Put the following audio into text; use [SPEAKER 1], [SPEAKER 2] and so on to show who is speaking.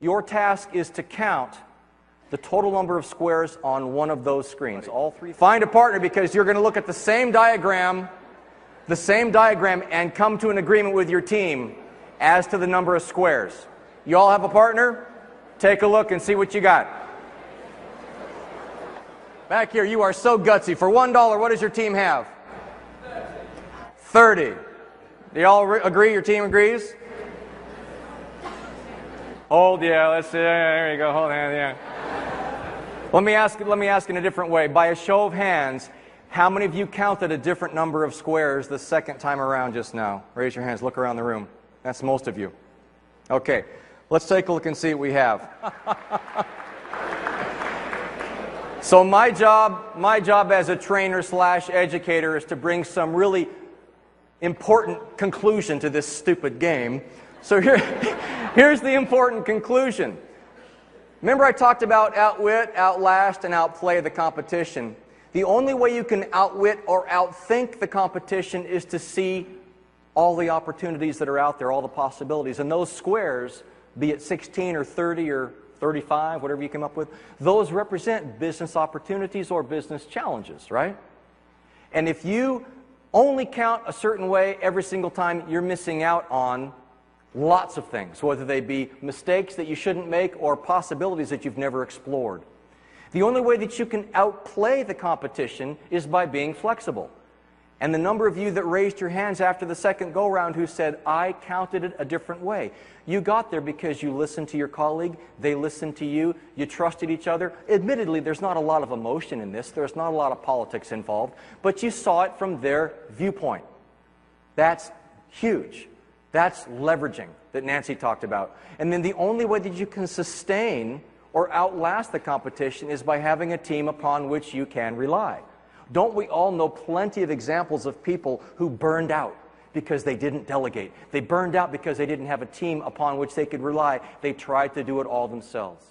[SPEAKER 1] Your task is to count the total number of squares on one of those screens. All three. Find a partner, because you're going to look at the same diagram, and come to an agreement with your team as to the number of squares. You all have a partner? Take a look and see what you got. Back here, you are so gutsy. For $1, what does your team have? 30. Do you all agree? Your team agrees? Hold, yeah, let's see. There you go. Hold on, yeah. Let me ask in a different way. By a show of hands, how many of you counted a different number of squares the second time around just now? Raise your hands. Look around the room. That's most of you. Okay. Let's take a look and see what we have. So my job as a trainer / educator is to bring some really important conclusion to this stupid game. So here's the important conclusion. Remember I talked about outwit, outlast, and outplay the competition. The only way you can outwit or outthink the competition is to see all the opportunities that are out there, all the possibilities. And those squares, be it 16 or 30 or 35, whatever you come up with, those represent business opportunities or business challenges, right? And if you only count a certain way every single time, you're missing out on lots of things, whether they be mistakes that you shouldn't make or possibilities that you've never explored. The only way that you can outplay the competition is by being flexible. And the number of you that raised your hands after the second go-round who said, I counted it a different way. You got there because you listened to your colleague, they listened to you, you trusted each other. Admittedly, there's not a lot of emotion in this, there's not a lot of politics involved, but you saw it from their viewpoint. That's huge. That's leveraging that Nancy talked about. And then the only way that you can sustain or outlast the competition is by having a team upon which you can rely. Don't we all know plenty of examples of people who burned out because they didn't delegate? They burned out because they didn't have a team upon which they could rely. They tried to do it all themselves.